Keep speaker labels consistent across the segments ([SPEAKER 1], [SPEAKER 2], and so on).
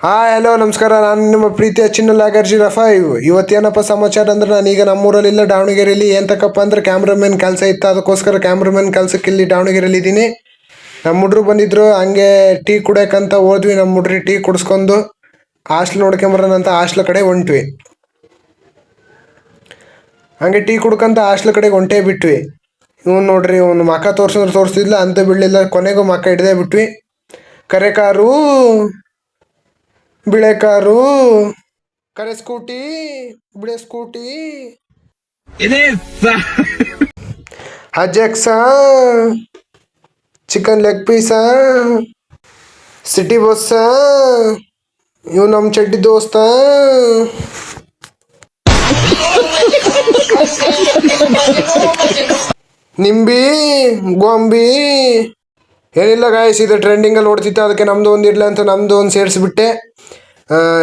[SPEAKER 1] Hello ನಮಸ್ಕಾರ. ನಾನು ನಿಮ್ಮ ಪ್ರೀತಿಯ ಚಿನ್ನಲಾಗರ್ಜಿ ರಫಾ. ಇವತ್ತೇನಪ್ಪ ಸಮಾಚಾರ ಅಂದ್ರೆ ನಾನೀಗ ನಮ್ಮೂರಲ್ಲಿಲ್ಲ, ದಾವಣಗೆರೆಯಲ್ಲಿ. ಏನು ತಕ್ಕಪ್ಪ ಅಂದ್ರೆ ಕ್ಯಾಮ್ರಾಮನ್ ಕೆಲಸ ಇತ್ತು, ಅದಕ್ಕೋಸ್ಕರ ಕ್ಯಾಮ್ರಾಮನ್ ಕೆಲಸಕ್ಕೆ ಇಲ್ಲಿ ದಾವಣಗೆರೆಯಲ್ಲಿ ಇದ್ದೀನಿ. ನಮ್ಮ ಹುಡ್ರು ಬಂದಿದ್ರು, ಹಂಗೆ ಟೀ ಕುಡಿಯೋಕ್ಕಂತ ಹೋದ್ವಿ. ನಮ್ಮ ಹುಡ್ರಿ ಟೀ ಕುಡಿಸ್ಕೊಂಡು ಹಾಸ್ಟ್ಲ್ ನೋಡ್ಕೊಂಬರೋಣ ಅಂತ ಹಾಸ್ಟ್ಲ್ ಕಡೆ ಹೊಂಟ್ವಿ. ಹಂಗೆ ಟೀ ಕುಡ್ಕಂತ ಹಾಸ್ಟ್ಲ್ ಕಡೆಗೆ ಹೊಂಟೇ ಬಿಟ್ವಿ. ಇವ್ನು ನೋಡ್ರಿ, ಇವನು ಮಕ್ಕ ತೋರಿಸಿದ್ರೆ ತೋರಿಸ್ತಿದ್ಲ ಅಂತ ಬಿಡಲಿಲ್ಲ, ಕೊನೆಗೂ ಮಕ್ಕ ಹಿಡ್ದೇ ಬಿಟ್ವಿ. ಕರೆ ಕಾರು, ಬಿಳೆ ಕಾರು, ಕರೆ ಸ್ಕೂಟಿ, ಬಿಳೆ Scooty, Ajax, chicken leg piece, city bus, ಇವ್ ನಮ್ಮ ಚಡ್ಡಿ ದೋಸ್ತ. ನಿಂಬಿ ಗೊಂಬಿ ಏನಿಲ್ಲ ಗಾಯಸ್, ಇದು ಟ್ರೆಂಡಿಂಗಲ್ಲಿ ಓಡ್ತಿತ್ತು, ಅದಕ್ಕೆ ನಮ್ಮದು ಒಂದು ಇರಲಿ ಅಂತ ನಮ್ಮದು ಒಂದು ಸೇರಿಸ್ಬಿಟ್ಟೆ.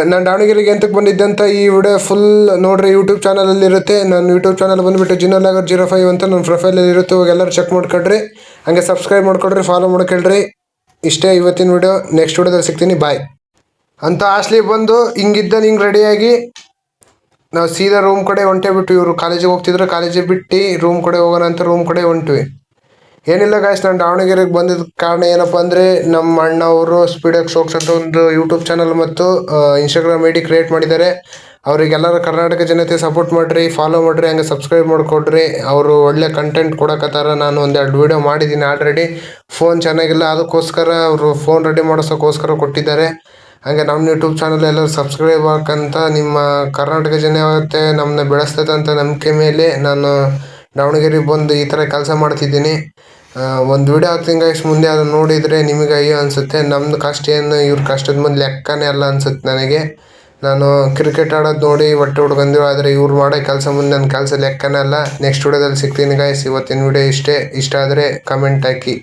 [SPEAKER 1] ನಾನು ದಾವಣಗೆರೆಗೆ ಎಂತಕ್ಕೆ ಬಂದಿದ್ದೆ ಅಂತ ಈ ವಿಡಿಯೋ ಫುಲ್ ನೋಡ್ರಿ, ಯೂಟ್ಯೂಬ್ ಚಾನಲಲ್ಲಿ ಇರುತ್ತೆ. ನನ್ನ ಯೂಟ್ಯೂಬ್ ಚಾನಲ್ ಬಂದುಬಿಟ್ಟು ಚಿನ್ನಲಾಗರ್05 ಅಂತ ನನ್ನ ಪ್ರೊಫೈಲಲ್ಲಿ ಇರುತ್ತೆ, ಹೋಗಿ ಎಲ್ಲರೂ ಚೆಕ್ ಮಾಡ್ಕೊಳ್ರಿ. ಹಂಗೆ ಸಬ್ಸ್ಕ್ರೈಬ್ ಮಾಡ್ಕೊಳ್ರಿ, ಫಾಲೋ ಮಾಡ್ಕೊಳ್ರಿ. ಇಷ್ಟೇ ಇವತ್ತಿನ ವಿಡಿಯೋ. ನೆಕ್ಸ್ಟ್ ವಿಡಿಯೋದಲ್ಲಿ ಸಿಗ್ತೀನಿ, ಬಾಯ್ ಅಂತ. ಹಾಸ್ಟ್ಲಿಗೆ ಬಂದು ಹಿಂಗೆ ರೆಡಿಯಾಗಿ ನಾವು ಸೀದಾ ರೂಮ್ ಕಡೆ ಹೊಂಟೇ ಬಿಟ್ಟು, ಇವರು ಕಾಲೇಜಿಗೆ ಹೋಗ್ತಿದ್ರು, ಕಾಲೇಜಿಗೆ ಬಿಟ್ಟು ರೂಮ್ ಕಡೆ ಹೋಗೋಣ ಅಂತ ರೂಮ್ ಕಡೆ ಹೊಂಟ್ವಿ. ಏನಿಲ್ಲ ಗಾಯ್ಸ್, ನಾನು ದಾವಣಗೆರೆಗೆ ಬಂದಿದ್ದ ಕಾರಣ ಏನಪ್ಪ ಅಂದರೆ, ನಮ್ಮ ಅಣ್ಣ ಅವರು ಸ್ಪೀಡ್ ಶೋಕ್ಸ್ ಅಂತ ಒಂದು ಯೂಟ್ಯೂಬ್ ಚಾನಲ್ ಮತ್ತು ಇನ್ಸ್ಟಾಗ್ರಾಮ್ ಐ ಡಿ ಕ್ರಿಯೇಟ್ ಮಾಡಿದ್ದಾರೆ. ಅವರಿಗೆಲ್ಲರೂ ಕರ್ನಾಟಕ ಜನತೆ ಸಪೋರ್ಟ್ ಮಾಡಿರಿ, ಫಾಲೋ ಮಾಡಿರಿ, ಹಂಗೆ ಸಬ್ಸ್ಕ್ರೈಬ್ ಮಾಡಿಕೊಡ್ರಿ. ಅವರು ಒಳ್ಳೆ ಕಂಟೆಂಟ್ ಕೊಡಕತ್ತಾರ. ನಾನು ಒಂದೆರಡು ವೀಡಿಯೋ ಮಾಡಿದ್ದೀನಿ ಆಲ್ರೆಡಿ. ಫೋನ್ ಚೆನ್ನಾಗಿಲ್ಲ, ಅದಕ್ಕೋಸ್ಕರ ಅವರು ಫೋನ್ ರೆಡಿ ಮಾಡಿಸೋಕ್ಕೋಸ್ಕರ ಕೊಟ್ಟಿದ್ದಾರೆ. ಹಾಗೆ ನಮ್ಮ ಯೂಟ್ಯೂಬ್ ಚಾನಲ್ ಎಲ್ಲರೂ ಸಬ್ಸ್ಕ್ರೈಬ್ ಹಾಕಂತ, ನಿಮ್ಮ ಕರ್ನಾಟಕ ಜನತೆ ನಮ್ಮನ್ನ ಬೆಳೆಸ್ತದೆ ಅಂತ ನಂಬಿಕೆ ಮೇಲೆ ನಾನು ದಾವಣಗೆರೆಗೆ ಬಂದು ಈ ಥರ ಕೆಲಸ ಮಾಡ್ತಿದ್ದೀನಿ. ಒಂದು ವಿಡಿಯೋ ಹಾಕ್ತೀನಿ ಗೈಸ್, ಮುಂದೆ ಅದನ್ನು ನೋಡಿದರೆ ನಿಮಗೆ ಅಯ್ಯೋ ಅನಿಸುತ್ತೆ. ನಮ್ಮದು ಕಷ್ಟ ಏನು ಇವ್ರ ಕಷ್ಟದ ಮುಂದೆ ಲೆಕ್ಕನೇ ಅಲ್ಲ ಅನ್ಸುತ್ತೆ ನನಗೆ. ನಾನು ಕ್ರಿಕೆಟ್ ಆಡೋದು ನೋಡಿ ಹೊಟ್ಟೆ ಹುಡ್ಕೊಂಡಿರೋ, ಆದರೆ ಇವ್ರು ಮಾಡೋ ಕೆಲಸ ಮುಂದೆ ನನ್ನ ಕೆಲಸ ಲೆಕ್ಕನೇ ಅಲ್ಲ. ನೆಕ್ಸ್ಟ್ ವಿಡಿಯೋದಲ್ಲಿ ಸಿಗ್ತೀನಿ ಗೈಸ್. ಇವತ್ತಿನ ವಿಡಿಯೋ ಇಷ್ಟೇ. ಇಷ್ಟ ಆದರೆ ಕಮೆಂಟ್ ಹಾಕಿ.